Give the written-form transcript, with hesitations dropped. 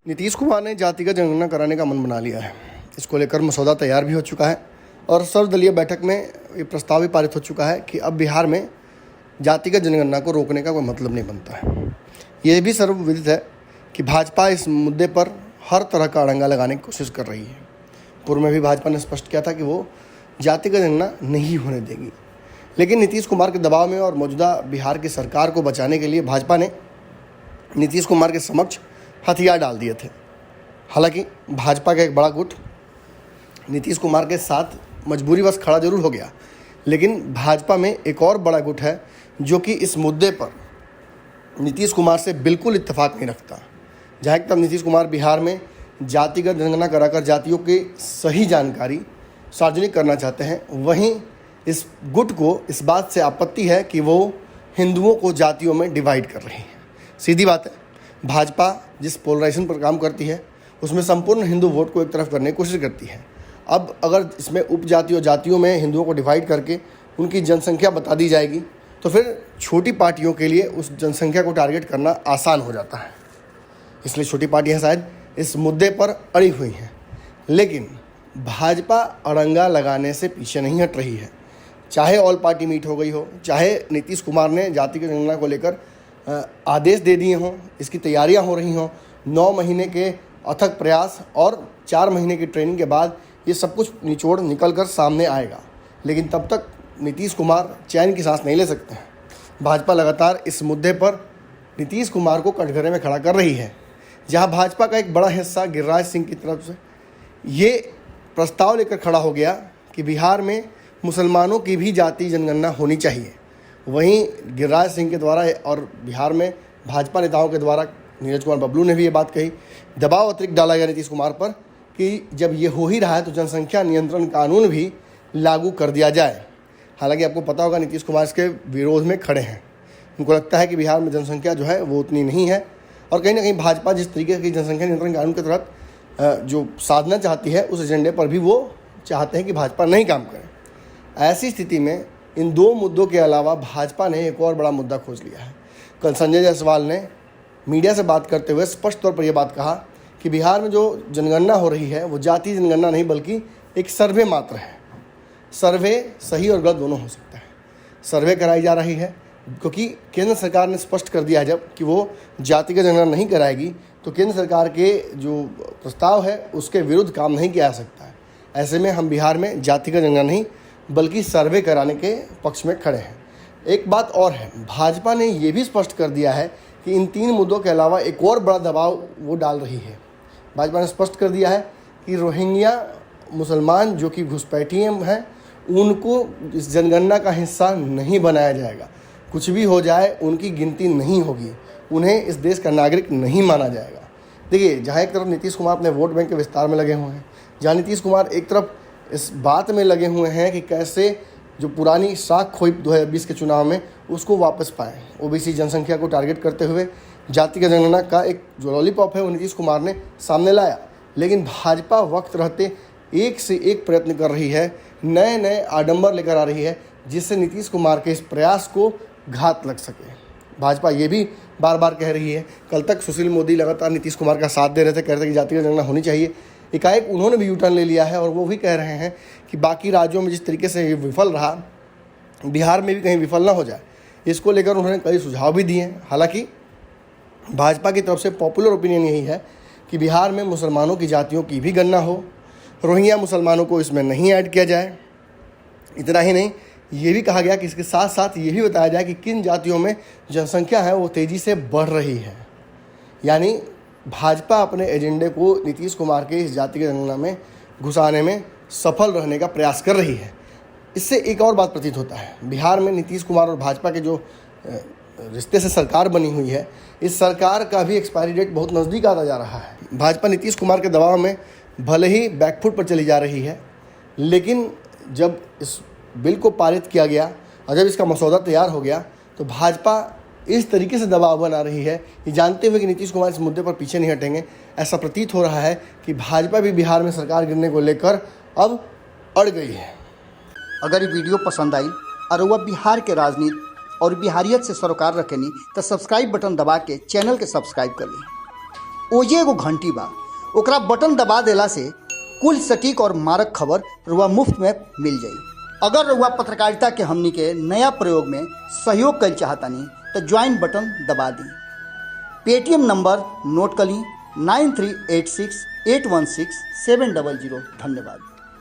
नीतीश कुमार ने जातिगत जनगणना कराने का मन बना लिया है। इसको लेकर मसौदा तैयार भी हो चुका है और सर्वदलीय बैठक में ये प्रस्ताव भी पारित हो चुका है कि अब बिहार में जातिगत जनगणना को रोकने का कोई मतलब नहीं बनता है। ये भी सर्वविदित है कि भाजपा इस मुद्दे पर हर तरह का अड़ंगा लगाने की कोशिश कर रही है। पूर्व में भी भाजपा ने स्पष्ट किया था कि वो जातिगत जनगणना नहीं होने देगी, लेकिन नीतीश कुमार के दबाव में और मौजूदा बिहार की सरकार को बचाने के लिए भाजपा ने नीतीश कुमार के समक्ष हथियार डाल दिए थे। हालांकि भाजपा का एक बड़ा गुट नीतीश कुमार के साथ मजबूरीवश खड़ा जरूर हो गया, लेकिन भाजपा में एक और बड़ा गुट है जो कि इस मुद्दे पर नीतीश कुमार से बिल्कुल इत्तेफाक नहीं रखता। जहाँ तक नीतीश कुमार बिहार में जातिगत जनगणना कराकर जातियों की सही जानकारी सार्वजनिक करना चाहते हैं, वहीं इस गुट को इस बात से आपत्ति है कि वो हिंदुओं को जातियों में डिवाइड कर रही है। सीधी बात है, भाजपा जिस पोलराइजेशन पर काम करती है उसमें संपूर्ण हिंदू वोट को एक तरफ करने की कोशिश करती है। अब अगर इसमें उपजाति और जातियों में हिंदुओं को डिवाइड करके उनकी जनसंख्या बता दी जाएगी तो फिर छोटी पार्टियों के लिए उस जनसंख्या को टारगेट करना आसान हो जाता है। इसलिए छोटी पार्टियां शायद इस मुद्दे पर अड़ी हुई हैं, लेकिन भाजपा अड़ंगा लगाने से पीछे नहीं हट रही है। चाहे ऑल पार्टी मीट हो गई हो, चाहे नीतीश कुमार ने जातिगत जनगणना को लेकर आदेश दे दिए हों, इसकी तैयारियां हो रही हों, 9 महीने के अथक प्रयास और 4 महीने की ट्रेनिंग के बाद ये सब कुछ निचोड़ निकल कर सामने आएगा, लेकिन तब तक नीतीश कुमार चैन की सांस नहीं ले सकते हैं। भाजपा लगातार इस मुद्दे पर नीतीश कुमार को कटघरे में खड़ा कर रही है। जहां भाजपा का एक बड़ा हिस्सा गिरिराज सिंह की तरफ से ये प्रस्ताव लेकर खड़ा हो गया कि बिहार में मुसलमानों की भी जाति जनगणना होनी चाहिए, वहीं गिरिराज सिंह के द्वारा और बिहार में भाजपा नेताओं के द्वारा नीरज कुमार बबलू ने भी ये बात कही। दबाव अतिरिक्त डाला गया नीतीश कुमार पर कि जब ये हो ही रहा है तो जनसंख्या नियंत्रण कानून भी लागू कर दिया जाए। हालांकि आपको पता होगा नीतीश कुमार इसके विरोध में खड़े हैं। उनको लगता है कि बिहार में जनसंख्या जो है वो उतनी नहीं है और कहीं ना कहीं भाजपा जिस तरीके की जनसंख्या नियंत्रण कानून के तहत जो साधना चाहती है उस एजेंडे पर भी वो चाहते हैं कि भाजपा नहीं काम करे। ऐसी स्थिति में इन 2 मुद्दों के अलावा भाजपा ने एक और बड़ा मुद्दा खोज लिया है। कल संजय जायसवाल ने मीडिया से बात करते हुए स्पष्ट तौर पर यह बात कहा कि बिहार में जो जनगणना हो रही है वो जाति जनगणना नहीं बल्कि एक सर्वे मात्र है। सर्वे सही और गलत दोनों हो सकता है। सर्वे कराई जा रही है क्योंकि केंद्र सरकार ने स्पष्ट कर दिया है जब कि वो जातिगत जनगणना नहीं कराएगी तो केंद्र सरकार के जो प्रस्ताव है उसके विरुद्ध काम नहीं किया जा सकता है। ऐसे में हम बिहार में जातिगत जनगणना नहीं बल्कि सर्वे कराने के पक्ष में खड़े हैं। एक बात और है, भाजपा ने ये भी स्पष्ट कर दिया है कि इन 3 मुद्दों के अलावा एक और बड़ा दबाव वो डाल रही है। भाजपा ने स्पष्ट कर दिया है कि रोहिंग्या मुसलमान जो कि घुसपैठिए हैं उनको इस जनगणना का हिस्सा नहीं बनाया जाएगा। कुछ भी हो जाए उनकी गिनती नहीं होगी, उन्हें इस देश का नागरिक नहीं माना जाएगा। देखिए, जहाँ एक तरफ नीतीश कुमार अपने वोट बैंक के विस्तार में लगे हुए हैं, जहाँ नीतीश कुमार एक तरफ इस बात में लगे हुए हैं कि कैसे जो पुरानी साख खोई 2020 के चुनाव में उसको वापस पाएँ। ओबीसी जनसंख्या को टारगेट करते हुए जातिगत जनगणना का एक जो लॉलीपॉप है वो नीतीश कुमार ने सामने लाया, लेकिन भाजपा वक्त रहते एक से एक प्रयत्न कर रही है, नए नए आडंबर लेकर आ रही है जिससे नीतीश कुमार के इस प्रयास को घात लग सके। भाजपा ये भी बार बार कह रही है, कल तक सुशील मोदी लगातार नीतीश कुमार का साथ दे रहे थे, कह रहे थे कि जातिगत जनगणना होनी चाहिए। एकाएक उन्होंने भी यूटर्न ले लिया है और वो भी कह रहे हैं कि बाकी राज्यों में जिस तरीके से ये विफल रहा, बिहार में भी कहीं विफल ना हो जाए। इसको लेकर उन्होंने कई सुझाव भी दिए हैं। हालांकि भाजपा की तरफ से पॉपुलर ओपिनियन यही है कि बिहार में मुसलमानों की जातियों की भी गणना हो, रोहिंग्या मुसलमानों को इसमें नहीं ऐड किया जाए। इतना ही नहीं, ये भी कहा गया कि इसके साथ साथ ये भी बताया जाए कि किन जातियों में जनसंख्या है वो तेज़ी से बढ़ रही है। यानी भाजपा अपने एजेंडे को नीतीश कुमार के इस जातिगत जनगणना में घुसाने में सफल रहने का प्रयास कर रही है। इससे एक और बात प्रतीत होता है, बिहार में नीतीश कुमार और भाजपा के जो रिश्ते से सरकार बनी हुई है, इस सरकार का भी एक्सपायरी डेट बहुत नज़दीक आता जा रहा है। भाजपा नीतीश कुमार के दबाव में भले ही बैकफुट पर चली जा रही है, लेकिन जब इस बिल को पारित किया गया और जब इसका मसौदा तैयार हो गया तो भाजपा इस तरीके से दबाव बना रही है, ये जानते हुए कि नीतीश कुमार इस मुद्दे पर पीछे नहीं हटेंगे। ऐसा प्रतीत हो रहा है कि भाजपा भी बिहार में सरकार गिरने को लेकर अब अड़ गई है। अगर ये वीडियो पसंद आई और वह बिहार के राजनीति और बिहारियत से सरोकार रखेनी तो सब्सक्राइब बटन दबा के चैनल के सब्सक्राइब कर ली। ओजे एगो घंटी बा, ओकरा बटन दबा देला से कुल सटीक और मारक खबर रुआ मुफ्त में मिल जाई। अगर रुआ पत्रकारिता के हमनी के नया प्रयोग में सहयोग कर चाहतानी तो ज्वाइन बटन दबा दी। पेटीएम नंबर नोट कर ली 9386816700। धन्यवाद।